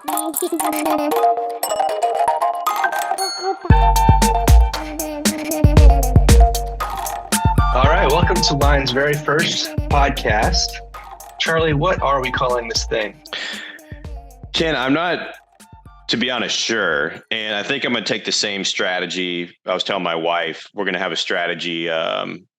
All right, welcome to Liene's very first podcast. Charlie, what are we calling this thing? Ken, I'm not, to be honest, sure. And I think I'm going to take the same strategy. I was telling my wife, we're going to have a strategy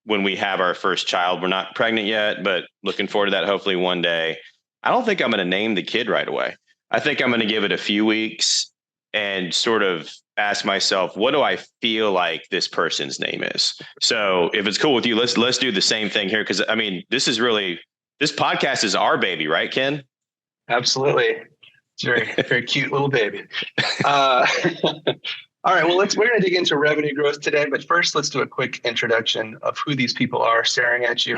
when we have our first child. We're not pregnant yet, but looking forward to that hopefully one day. I don't think I'm going to name the kid right away. I think I'm going to give it a few weeks and sort of ask myself, what do I feel like this person's name is? So if it's cool with you, let's do the same thing here. Cause I mean, this podcast is our baby, right, Ken? Absolutely. It's a very, very cute little baby. All right, well, we're going to dig into revenue growth today, but first let's do a quick introduction of who these people are staring at you.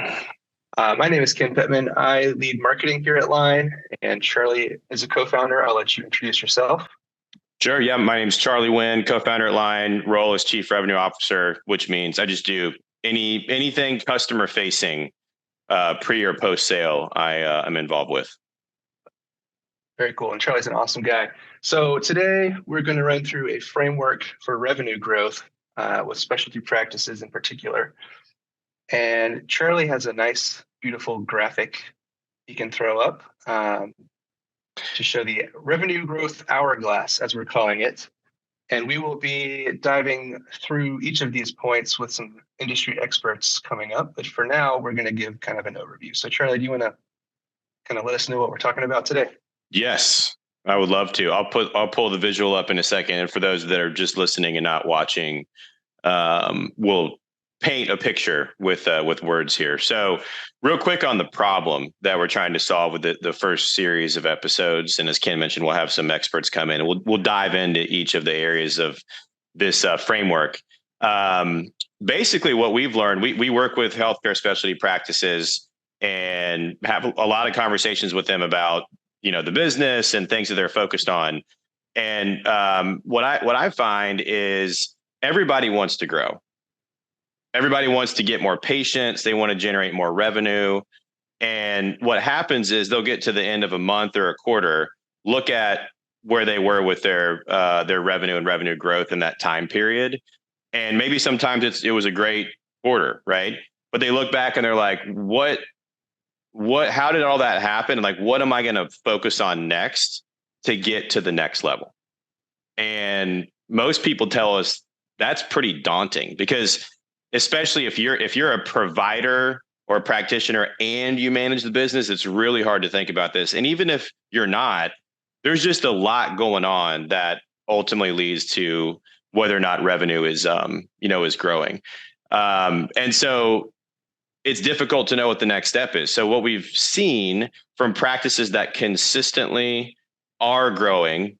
My name is Ken Pittman. I lead marketing here at Liine, and Charlie is a co-founder. I'll let you introduce yourself. Sure. Yeah. My name is Charlie Wynn, co-founder at Liine, role as chief revenue officer, which means I just do anything customer facing, pre or post sale. I'm involved with. Very cool. And Charlie's an awesome guy. So today we're going to run through a framework for revenue growth with specialty practices in particular. And Charlie has a nice, beautiful graphic he can throw up to show the revenue growth hourglass, as we're calling it. And we will be diving through each of these points with some industry experts coming up. But for now, we're going to give kind of an overview. So Charlie, do you want to kind of let us know what we're talking about today? Yes, I would love to. I'll pull the visual up in a second. And for those that are just listening and not watching, we'll paint a picture with words here. So real quick on the problem that we're trying to solve with the first series of episodes. And as Ken mentioned, we'll have some experts come in and we'll dive into each of the areas of this framework. Basically what we've learned, we work with healthcare specialty practices and have a lot of conversations with them about, the business and things that they're focused on. And what I find is everybody wants to grow. Everybody wants to get more patients. They want to generate more revenue. And what happens is they'll get to the end of a month or a quarter, look at where they were with their revenue and revenue growth in that time period. And maybe sometimes it was a great quarter, right? But they look back and they're like, how did all that happen? Like, what am I going to focus on next to get to the next level? And most people tell us that's pretty daunting because especially if you're a provider or a practitioner and you manage the business, it's really hard to think about this. And even if you're not, there's just a lot going on that ultimately leads to whether or not revenue is growing. And so it's difficult to know what the next step is. So what we've seen from practices that consistently are growing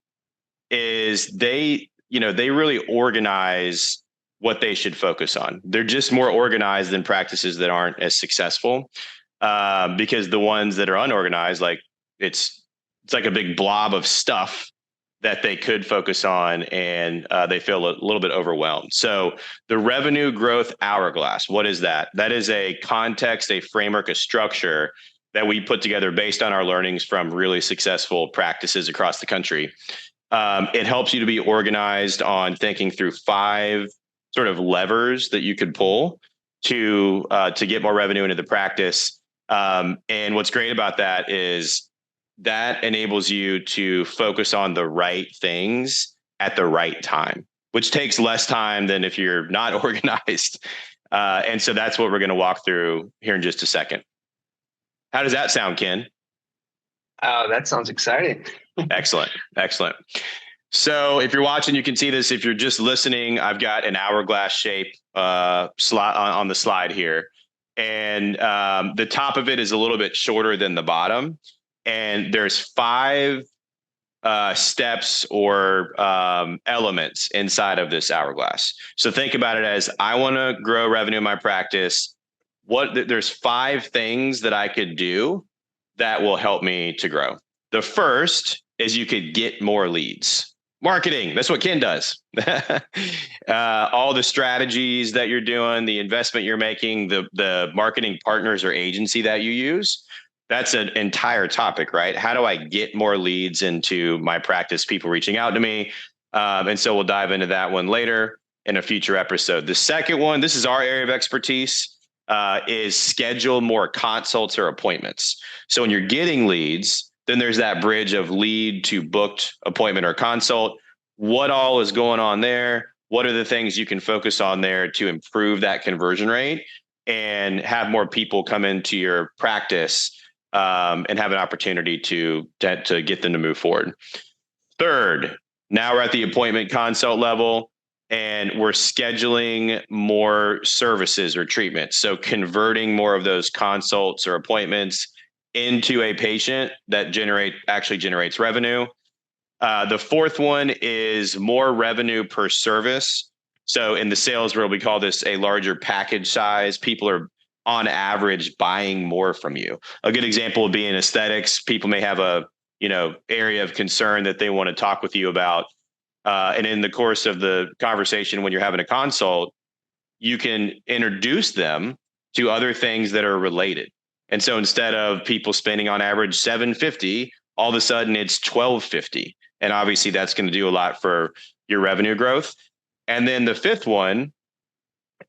is they really organize what they should focus on. They're just more organized than practices that aren't as successful because the ones that are unorganized, like it's like a big blob of stuff that they could focus on and they feel a little bit overwhelmed. So the revenue growth hourglass, what is that? That is a context, a framework, a structure that we put together based on our learnings from really successful practices across the country. It helps you to be organized on thinking through 5 sort of levers that you could pull to get more revenue into the practice. And what's great about that is that enables you to focus on the right things at the right time, which takes less time than if you're not organized. And so that's what we're going to walk through here in just a second. How does that sound, Ken? That sounds exciting. Excellent. So if you're watching, you can see this. If you're just listening, I've got an hourglass shape slot on the slide here. And the top of it is a little bit shorter than the bottom. And there's 5 steps or elements inside of this hourglass. So think about it as I want to grow revenue in my practice. There's 5 things that I could do that will help me to grow. The first is you could get more leads. Marketing, that's what Ken does. All the strategies that you're doing, the investment you're making, the marketing partners or agency that you use, that's an entire topic, right? How do I get more leads into my practice, people reaching out to me? And so we'll dive into that one later in a future episode. The second one, this is our area of expertise, is schedule more consults or appointments. So when you're getting leads, then there's that bridge of lead to booked appointment or consult. What all is going on there? What are the things you can focus on there to improve that conversion rate and have more people come into your practice, and have an opportunity to get them to move forward? Third, now we're at the appointment consult level and we're scheduling more services or treatments. So converting more of those consults or appointments into a patient that actually generates revenue. The fourth one is more revenue per service. So in the sales world, we call this a larger package size. People are on average buying more from you. A good example would be in aesthetics. People may have a area of concern that they want to talk with you about. And in the course of the conversation, when you're having a consult, you can introduce them to other things that are related. And so instead of people spending on average $750, all of a sudden it's $1,250. And obviously that's going to do a lot for your revenue growth. And then the fifth one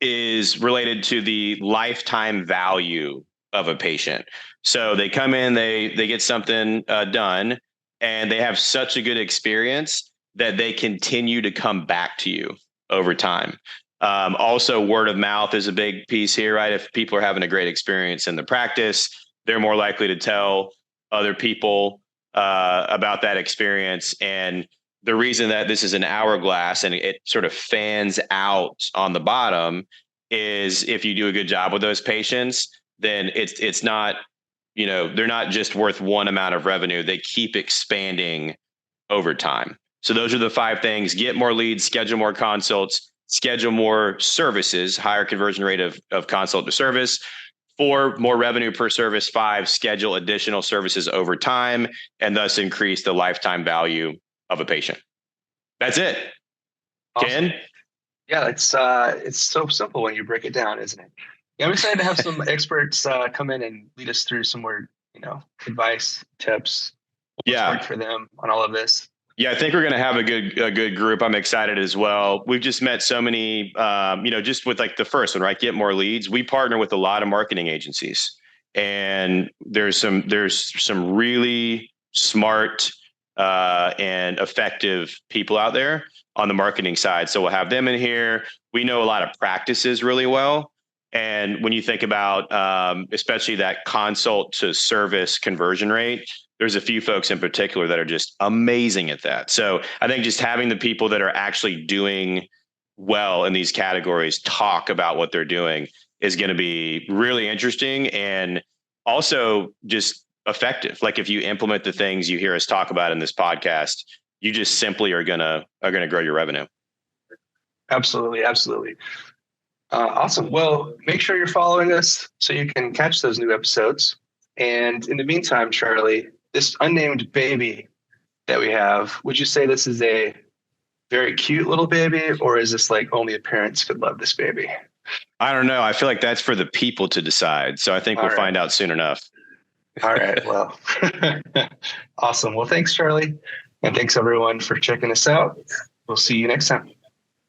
is related to the lifetime value of a patient. So they come in, they get something done, and they have such a good experience that they continue to come back to you over time. Also, word of mouth is a big piece here, right? If people are having a great experience in the practice, they're more likely to tell other people about that experience. And the reason that this is an hourglass and it sort of fans out on the bottom is if you do a good job with those patients, then it's not, they're not just worth one amount of revenue. They keep expanding over time. So those are the 5 things: get more leads, schedule more consults, schedule more services, higher conversion rate of consult to service. 4, more revenue per service. 5, schedule additional services over time and thus increase the lifetime value of a patient. That's it. Awesome. Ken? Yeah, it's so simple when you break it down, isn't it? Yeah, I'm excited to have some experts come in and lead us through some more, advice, tips, what's worked for them on all of this. Yeah, I think we're going to have a good group. I'm excited as well. We've just met so many, just with like the first one, right? Get more leads. We partner with a lot of marketing agencies, and there's some really smart and effective people out there on the marketing side. So we'll have them in here. We know a lot of practices really well. And when you think about especially that consult to service conversion rate, there's a few folks in particular that are just amazing at that. So I think just having the people that are actually doing well in these categories talk about what they're doing is going to be really interesting and also just effective. Like if you implement the things you hear us talk about in this podcast, you just simply are gonna grow your revenue. Absolutely. Awesome. Well, make sure you're following us so you can catch those new episodes. And in the meantime, Charlie, this unnamed baby that we have, would you say this is a very cute little baby, or is this like only a parents could love this baby? I don't know. I feel like that's for the people to decide. So I think we'll find out soon enough. All right. Well, awesome. Well, thanks, Charlie. And thanks everyone for checking us out. We'll see you next time.